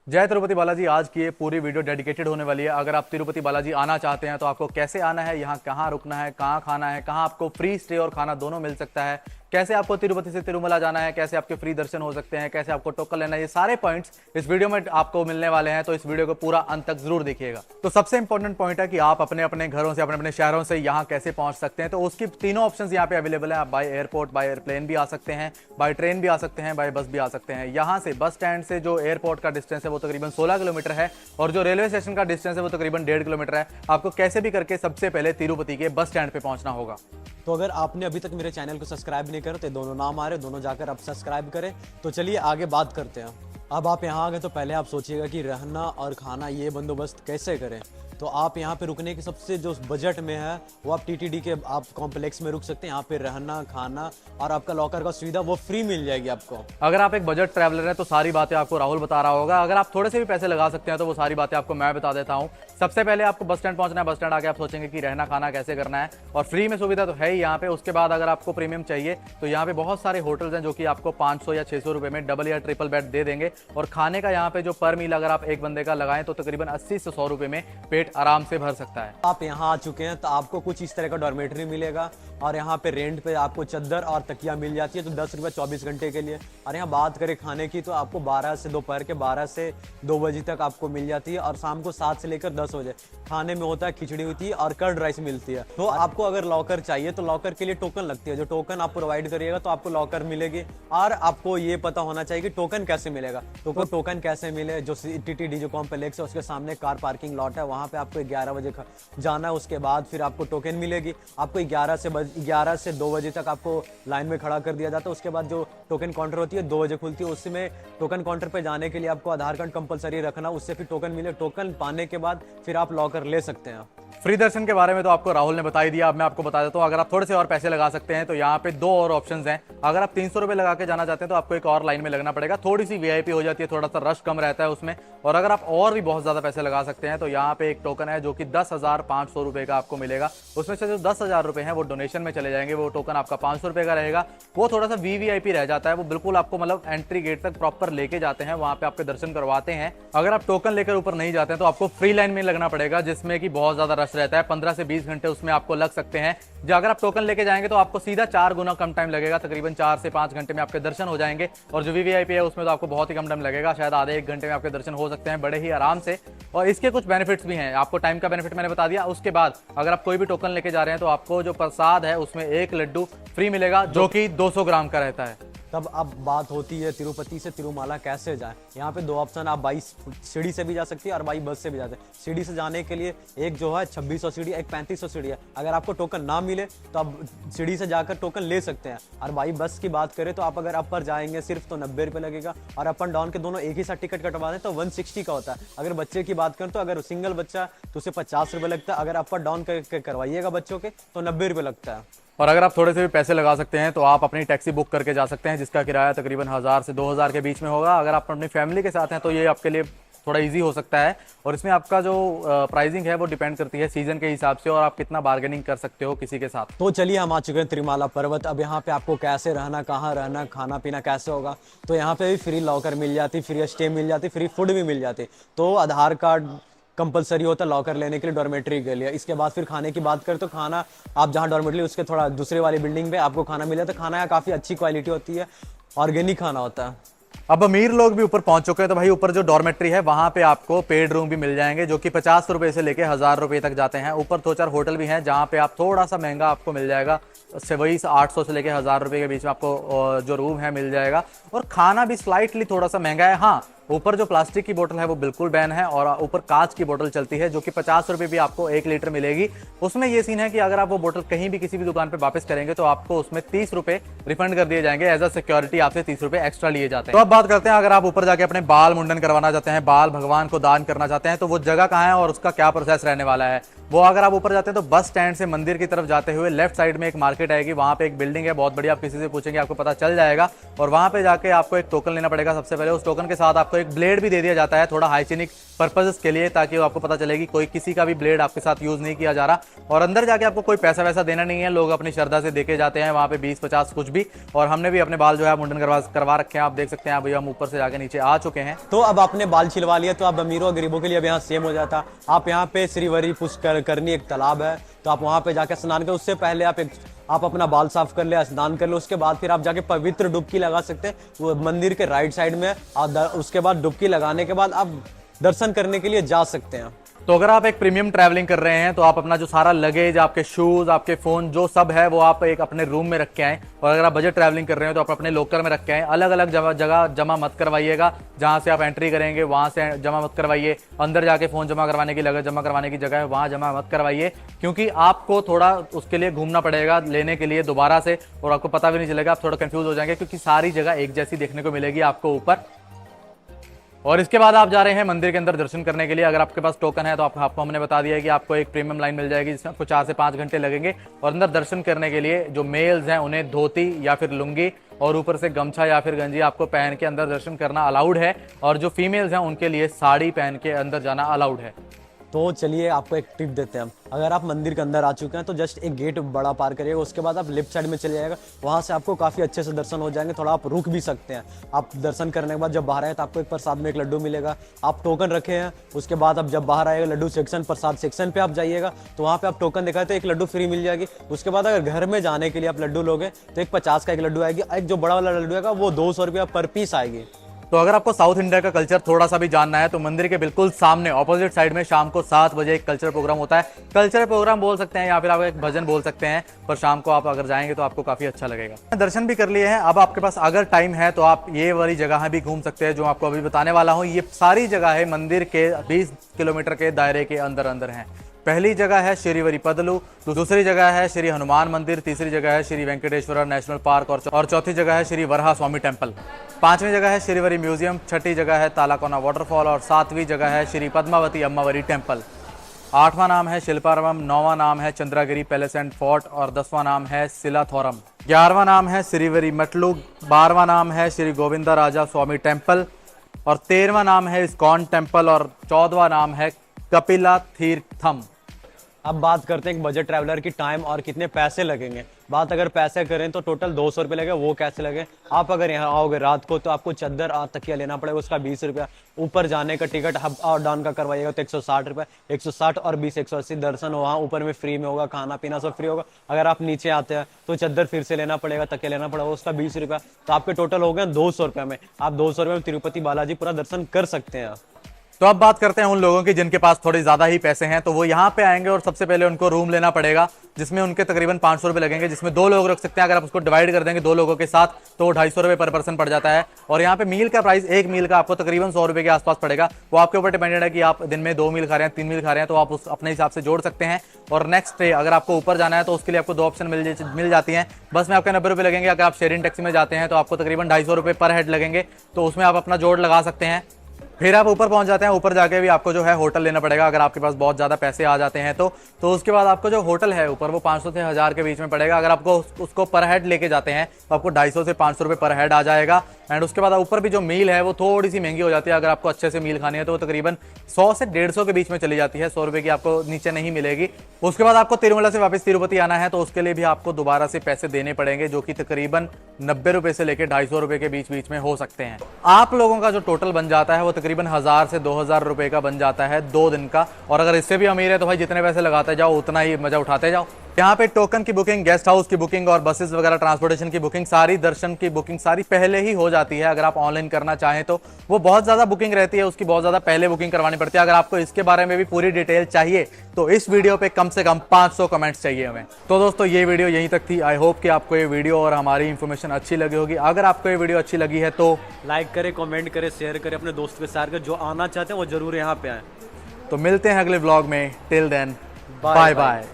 जय तिरुपति बालाजी। आज की ये पूरी वीडियो डेडिकेटेड होने वाली है। अगर आप तिरुपति बालाजी आना चाहते हैं तो आपको कैसे आना है, यहाँ कहाँ रुकना है, कहाँ खाना है, कहाँ आपको फ्री स्टे और खाना दोनों मिल सकता है, कैसे आपको तिरुपति से तिरुमला जाना है, कैसे आपके फ्री दर्शन हो सकते हैं, कैसे आपको टोकन लेना है, ये सारे पॉइंट्स इस वीडियो में आपको मिलने वाले हैं। तो इस वीडियो को पूरा अंत तक जरूर देखिएगा। तो सबसे इंपॉर्टेंट पॉइंट है कि आप अपने अपने घरों से, अपने अपने शहरों से यहाँ कैसे पहुंच सकते हैं। तो उसकी तीनों ऑप्शंस यहाँ पे अवेलेबल है। आप बाय एयरपोर्ट, बाय एयरप्लेन भी आ सकते हैं, बाय ट्रेन भी आ सकते हैं, बाय बस भी आ सकते हैं। यहाँ से बस स्टैंड से जो एयरपोर्ट का डिस्टेंस है वो तकरीबन 16 किलोमीटर है और जो रेलवे स्टेशन का डिस्टेंस है वो तकरीबन 1.5 किलोमीटर है। आपको कैसे भी करके सबसे पहले तिरुपति के बस स्टैंड पे पहुंचना होगा। तो अगर आपने अभी तक मेरे चैनल को सब्सक्राइब नहीं करा तो दोनों नाम आ रहे, दोनों जाकर आप सब्सक्राइब करें। तो चलिए आगे बात करते हैं। अब आप यहाँ आ गए तो पहले आप सोचिएगा कि रहना और खाना ये बंदोबस्त कैसे करें। तो आप यहाँ पे रुकने के सबसे जो बजट में है वो आप टीटीडी के आप कॉम्प्लेक्स में रुक सकते हैं। यहाँ पे रहना, खाना और आपका लॉकर का सुविधा वो फ्री मिल जाएगी आपको। अगर आप एक बजट ट्रैवलर हैं तो सारी बातें आपको राहुल बता रहा होगा। अगर आप थोड़े से भी पैसे लगा सकते हैं तो वो सारी बातें आपको मैं बता देता हूँ। सबसे पहले आपको बस स्टैंड पहुंचना है। बस स्टैंड आके आप सोचेंगे कि रहना खाना कैसे करना है, और फ्री में सुविधा तो है ही यहाँ पे। उसके बाद अगर आपको प्रीमियम चाहिए तो यहाँ पे बहुत सारे होटल्स हैं जो कि आपको 500 या 600 रुपए में डबल या ट्रिपल बेड दे देंगे। और खाने का यहाँ पे जो पर मील अगर आप एक बंदे का लगाएं तो तकरीबन 80 से 100 रुपए में पेट आराम से भर सकता है। आप यहाँ आ चुके हैं तो आपको कुछ इस तरह का डॉर्मेटरी मिलेगा और यहाँ पे रेंट पे आपको चद्दर और तकिया मिल जाती है, तो 10 रुपये 24 घंटे के लिए। और यहाँ बात करें खाने की तो आपको 12 से दोपहर के 12 से 2 बजे तक आपको मिल जाती है, और शाम को 7 से लेकर 10 बजे खाने में होता है खिचड़ी होती है और कर्ड राइस मिलती है। तो आपको अगर लॉकर चाहिए तो लॉकर के लिए टोकन लगती है। जो टोकन आप प्रोवाइड करिएगा तो आपको लॉकर मिलेगी। और आपको ये पता होना चाहिए कि टोकन कैसे मिलेगा। तो टोकन कैसे मिले, जो टीटीडी जो कॉम्प्लेक्स है उसके सामने कार पार्किंग लॉट है, वहाँ पे आपको 11 बजे जाना है। उसके बाद फिर आपको टोकन मिलेगी। आपको 11 से 2 बजे तक आपको लाइन में खड़ा कर दिया जाता है। उसके बाद जो टोकन काउंटर होती है 2 बजे खुलती है। उसमें टोकन काउंटर पे जाने के लिए आपको आधार कार्ड कंपलसरी रखना, उससे फिर टोकन मिले। टोकन पाने के बाद फिर आप लॉकर ले सकते हैं। फ्री दर्शन के बारे में तो आपको राहुल ने बता ही दिया। अब मैं आपको बता देता हूँ। अगर आप थोड़े से और पैसे लगा सकते हैं तो यहाँ पे 2 और ऑप्शंस हैं। अगर आप 300 रुपए लगा के जाना चाहते हैं तो आपको एक और लाइन में लगना पड़ेगा। थोड़ी सी वीआईपी हो जाती है, थोड़ा सा रश कम रहता है उसमें। और अगर आप और भी बहुत ज्यादा पैसे लगा सकते हैं तो यहाँ पे एक टोकन है जो कि 10,500 रुपए का आपको मिलेगा। उसमें से जो 10,000 रुपए हैं वो डोनेशन में चले जाएंगे। वो टोकन आपका 500 रुपए का रहेगा। वो थोड़ा सा वीवीआईपी रह जाता है। वो बिल्कुल आपको मतलब एंट्री गेट तक प्रॉपर लेके जाते हैं, वहां पे आपके दर्शन करवाते हैं। अगर आप टोकन लेकर ऊपर नहीं जाते हैं तो आपको फ्री लाइन में लगना पड़ेगा, जिसमें कि बहुत ज्यादा रश रहता है। 15 से 20 घंटे उसमें आपको लग सकते हैं। जो अगर आप टोकन लेके जाएंगे तो आपको सीधा 4 गुना कम टाइम लगेगा। तकरीबन 4 से 5 घंटे में आपके दर्शन हो जाएंगे। और जो वीवीआईपी है उसमें तो आपको बहुत ही कम टाइम लगेगा, शायद आधे 1 घंटे में आपके दर्शन हो सकते हैं बड़े ही आराम से। और इसके कुछ बेनिफिट्स भी हैं। आपको टाइम का बेनिफिट मैंने बता दिया। उसके बाद अगर आप कोई भी टोकन लेके जा रहे हैं तो आपको जो प्रसाद है उसमें 1 लड्डू फ्री मिलेगा, जो कि 200 ग्राम का रहता है। तब अब बात होती है तिरुपति से तिरुमाला कैसे जाएं। यहाँ पे 2 ऑप्शन, आप बाई सीढ़ी से भी जा सकती है और बाई बस से भी जाते हैं। सीढ़ी से जाने के लिए एक जो है 2600 सीढ़ी, एक 3500 सीढ़ी है। अगर आपको टोकन ना मिले तो आप सीढ़ी से जाकर टोकन ले सकते हैं। और बाई बस की बात करें तो आप अगर अपर जाएंगे सिर्फ तो 90 रुपये लगेगा, और अप एंड डाउन के दोनों एक ही साथ टिकट कटवा दें तो 160 का होता है। अगर बच्चे की बात करें तो अगर सिंगल बच्चा तो उसे 50 रुपये लगता है। अगर अपर डाउन करवाइएगा बच्चों के तो 90 रुपये लगता है। और अगर आप थोड़े से भी पैसे लगा सकते हैं तो आप अपनी टैक्सी बुक करके जा सकते हैं, जिसका किराया तकरीबन 1000 से 2000 के बीच में होगा। अगर आप अपनी फैमिली के साथ हैं तो ये आपके लिए थोड़ा इजी हो सकता है। और इसमें आपका जो प्राइसिंग है वो डिपेंड करती है सीजन के हिसाब से, और आप कितना बार्गेनिंग कर सकते हो किसी के साथ। तो चलिए हम आ चुके हैं तिरुमाला पर्वत। अब यहाँ पे आपको कैसे रहना, कहाँ रहना, खाना पीना कैसे होगा। तो यहाँ पे भी फ्री लॉकर मिल जाती, फ्री स्टे मिल जाती, फ्री फूड भी मिल जाती। तो आधार कार्ड कंपलसरी होता है लॉकर लेने के लिए डॉर्मेट्री के लिए। इसके बाद फिर खाने की बात करें तो खाना आप जहाँ डॉर्मेट्री उसके थोड़ा दूसरे वाली बिल्डिंग पे आपको खाना मिल जाता है। खाना यहाँ काफ़ी अच्छी क्वालिटी होती है, ऑर्गेनिक खाना होता है। अब अमीर लोग भी ऊपर पहुंच चुके हैं तो भाई ऊपर जो डॉर्मेट्री है वहां पे आपको पेड रूम भी मिल जाएंगे, जो कि 50 रुपए से लेके 1000 रुपए तक जाते हैं। ऊपर 2-4 होटल भी हैं जहां पे आप थोड़ा सा महंगा आपको मिल जाएगा, से वही 800 से लेके 1000 रुपए के बीच में आपको जो रूम है मिल जाएगा। और खाना भी स्लाइटली थोड़ा सा महंगा है। हाँ, ऊपर जो प्लास्टिक की बोतल है वो बिल्कुल बैन है, और ऊपर कांच की बोतल चलती है जो कि 50 रुपए भी आपको 1 लीटर मिलेगी। उसमें ये सीन है कि अगर आप वो बोतल कहीं भी किसी भी दुकान पे वापस करेंगे तो आपको उसमें 30 रुपए रिफंड कर दिए जाएंगे। एज अ सिक्योरिटी आपसे 30 रुपए एक्स्ट्रा लिए जाते हैं। तो अब बात करते हैं, अगर आप ऊपर जाके अपने बाल मुंडन करवाना चाहते हैं, बाल भगवान को दान करना चाहते हैं, तो वो जगह कहाँ है और उसका क्या प्रोसेस रहने वाला है। वो अगर आप ऊपर जाते हैं तो बस स्टैंड से मंदिर की तरफ जाते हुए लेफ्ट साइड में एक मार्केट आएगी, वहां पे एक बिल्डिंग है बहुत बड़ी। आप किसी से पूछेंगे आपको पता चल जाएगा। और वहां पे जाके आपको एक टोकन लेना पड़ेगा सबसे पहले। उस टोकन के साथ आपको आपको एक ब्लेड भी दे दिया जाता है थोड़ा हाइजीनिक पर्पसेस के लिए, ताकि आपको पता चले कि कोई किसी का भी ब्लेड आपके साथ यूज नहीं किया जा रहा। और अंदर जाके आपको कोई पैसा वैसा देना नहीं है, लोग अपनी श्रद्धा से देके जाते हैं वहाँ पे 20-50 कुछ भी। और हमने भी अपने बाल जो है मुंडन करवा रखे हैं, आप देख सकते हैं। अभी हम ऊपर से जाके नीचे आ चुके हैं। तो अब आपने बाल छिलवा लिया, तो आप अमीरों और गरीबों के लिए अब यहाँ सेम हो जाता। आप यहाँ पे श्रीवरी पुष्कर करनी एक तालाब है, तो आप वहाँ पे जाके स्नान करें। उससे पहले आप अपना बाल साफ कर ले, स्नान कर ले, उसके बाद फिर आप जाके पवित्र डुबकी लगा सकते हैं। वो मंदिर के राइट साइड में, और उसके बाद डुबकी लगाने के बाद आप दर्शन करने के लिए जा सकते हैं। तो अगर आप एक प्रीमियम ट्रैवलिंग कर रहे हैं तो आप अपना जो सारा लगेज, आपके शूज, आपके फोन, जो सब है वो आप एक अपने रूम में रख के आए। और अगर आप बजट ट्रैवलिंग कर रहे हो तो आप अपने लोकर में रख के आए। अलग अलग जगह जमा मत करवाइएगा। जहां से आप एंट्री करेंगे वहां से जमा मत करवाइए। अंदर जाके फोन जमा करवाने की, लगेज जमा करवाने की जगह है वहां जमा मत करवाइए, क्योंकि आपको थोड़ा उसके लिए घूमना पड़ेगा लेने के लिए दोबारा से, और आपको पता भी नहीं चलेगा, आप थोड़ा कंफ्यूज हो जाएंगे, क्योंकि सारी जगह एक जैसी देखने को मिलेगी आपको ऊपर। और इसके बाद आप जा रहे हैं मंदिर के अंदर दर्शन करने के लिए। अगर आपके पास टोकन है तो आपको हमने बता दिया है कि आपको एक प्रीमियम लाइन मिल जाएगी, जिसमें आपको 4 से 5 घंटे लगेंगे। और अंदर दर्शन करने के लिए जो मेल्स हैं उन्हें धोती या फिर लुंगी और ऊपर से गमछा या फिर गंजी आपको पहन के अंदर दर्शन करना अलाउड है। और जो फीमेल्स हैं उनके लिए साड़ी पहन के अंदर जाना अलाउड है। तो चलिए आपको एक टिप देते हैं हम। अगर आप मंदिर के अंदर आ चुके हैं तो जस्ट एक गेट बड़ा पार करिएगा, उसके बाद आप लेफ्ट साइड में चले जाएगा, वहां से आपको काफी अच्छे से दर्शन हो जाएंगे। थोड़ा आप रुक भी सकते हैं। आप दर्शन करने के बाद जब बाहर आए तो आपको एक प्रसाद में एक लड्डू मिलेगा। आप टोकन रखे हैं, उसके बाद आप जब बाहर आएगा लड्डू सेक्शन, प्रसाद सेक्शन पे आप जाइएगा, तो वहाँ पे आप टोकन दिखाए तो एक लड्डू फ्री मिल जाएगी। उसके बाद अगर घर में जाने के लिए आप लड्डू लोगे तो एक 50 का एक लड्डू आएगी। एक जो बड़ा वाला लड्डू आएगा वो 200 रुपया पर पीस आएगी। तो अगर आपको साउथ इंडिया का कल्चर थोड़ा सा भी जानना है तो मंदिर के बिल्कुल सामने ऑपोजिट साइड में शाम को 7 बजे एक कल्चर प्रोग्राम होता है। कल्चर प्रोग्राम बोल सकते हैं या फिर आप एक भजन बोल सकते हैं, पर शाम को आप अगर जाएंगे तो आपको काफी अच्छा लगेगा। दर्शन भी कर लिए हैं, अब आपके पास अगर टाइम है तो आप ये वाली जगह भी घूम सकते हैं जो आपको अभी बताने वाला हूँ। ये सारी जगह है मंदिर के 20 किलोमीटर के दायरे के अंदर अंदर है। पहली जगह है श्रीवरी पदलू, दूसरी जगह है श्री हनुमान मंदिर, तीसरी जगह है श्री वेंकटेश्वर नेशनल पार्क और चौथी जगह है श्री वरहा स्वामी टेम्पल। 5वीं जगह है श्रीवरी म्यूजियम, 6ठी जगह है तालाकोना वाटरफॉल और 7वीं जगह है श्री पद्मावती अम्मावरी टेम्पल। 8वां नाम है शिल्पारामम, 9वां नाम है चंद्रागिरी पैलेस एंड फोर्ट और 10वां नाम है सिलाथोरम। 11वां नाम है श्रीवरी मटलू, 12वां नाम है श्री गोविंदा राजा स्वामी टेम्पल और 13वां नाम है इस्कॉन टेम्पल और 14वां नाम है कपिला तीर्थम। अब बात करते हैं एक बजट ट्रैवलर की टाइम और कितने पैसे लगेंगे। बात अगर पैसे करें तो टोटल 200 रुपये लगे। वो कैसे लगे? आप अगर यहाँ आओगे रात को तो आपको चादर और तकिया लेना पड़ेगा, उसका 20 रुपया। ऊपर जाने का टिकट अप और डाउन का करवाइएगा तो 160 रुपये। 160 और 20 180। दर्शन वहाँ ऊपर में फ्री में होगा, खाना पीना सब फ्री होगा। अगर आप नीचे आते हैं तो चादर फिर से लेना पड़ेगा, तकिया लेना पड़ेगा, उसका 20 रुपया। तो आपके टोटल हो गए 200 रुपये में। आप 200 रुपये में तिरुपति बालाजी पूरा दर्शन कर सकते हैं। तो अब बात करते हैं उन लोगों की जिनके पास थोड़ी ज्यादा ही पैसे हैं। तो वो यहाँ पे आएंगे और सबसे पहले उनको रूम लेना पड़ेगा, जिसमें उनके तकरीबन 500 रुपये लगेंगे, जिसमें 2 लोग रख सकते हैं। अगर आप उसको डिवाइड कर देंगे 2 लोगों के साथ तो वो 250 रुपये पर पर्सन पड़ जाता है। और यहाँ पे मील का प्राइस, एक मील का आपको तकरीबन 100 रुपये के आसपास पड़ेगा। वो आपके ऊपर डिपेंडेड है कि आप दिन में 2 मील खा रहे हैं, 3 मील खा रहे हैं, तो आप उस अपने हिसाब से जोड़ सकते हैं। और नेक्स्ट डे अगर आपको ऊपर जाना है तो उसके लिए आपको 2 ऑप्शन मिल जाती हैं। बस में आपके 90 रुपये लगेंगे। अगर आप शेयरिंग टैक्सी में जाते हैं तो आपको तकरीबन 250 रुपये पर हेड लगेंगे, तो उसमें आप अपना जोड़ लगा सकते हैं। फिर आप ऊपर पहुंच जाते हैं। ऊपर जाके भी आपको जो है होटल लेना पड़ेगा अगर आपके पास बहुत ज़्यादा पैसे आ जाते हैं तो उसके बाद आपको जो होटल है ऊपर वो 500 से 1000 के बीच में पड़ेगा। अगर आपको उसको पर हेड लेके जाते हैं तो आपको 250 से 500 रुपये पर हेड आ जाएगा। एंड उसके बाद ऊपर भी जो मील है वो थोड़ी सी महंगी हो जाती है। अगर आपको अच्छे से मील खानी है तो वो तकरीबन 100 से 150 के बीच में चली जाती है। 100 रुपये की आपको नीचे नहीं मिलेगी। उसके बाद आपको तिरुमला से वापस तिरुपति आना है तो उसके लिए भी आपको दोबारा से पैसे देने पड़ेंगे, जो कि तकरीबन 90 रुपये से लेकर 250 रुपये के बीच में हो सकते हैं। आप लोगों का जो टोटल बन जाता है वो तकरीबन 1000 से 2000 रुपये का बन जाता है 2 दिन का। और अगर इससे भी अमीर है तो भाई जितने पैसे लगाते जाओ उतना ही मजा उठाते जाओ। यहाँ पे टोकन की बुकिंग, गेस्ट हाउस की बुकिंग और बसेस वगैरह ट्रांसपोर्टेशन की बुकिंग, सारी दर्शन की बुकिंग सारी पहले ही हो जाती है। अगर आप ऑनलाइन करना चाहें तो वो बहुत ज्यादा बुकिंग रहती है, उसकी बहुत ज्यादा पहले बुकिंग करवानी पड़ती है। अगर आपको इसके बारे में भी पूरी डिटेल चाहिए तो इस वीडियो पे कम से कम 500 कमेंट्स चाहिए हमें। तो दोस्तों ये वीडियो यहीं तक थी। आई होप कि आपको ये वीडियो और हमारी इन्फॉर्मेशन अच्छी लगी होगी। अगर आपको ये वीडियो अच्छी लगी है तो लाइक करें, कमेंट करें, शेयर करें अपने दोस्त के साथ। जो आना चाहते हैं वो जरूर यहाँ पे आए। मिलते हैं अगले व्लॉग में। Till then bye bye.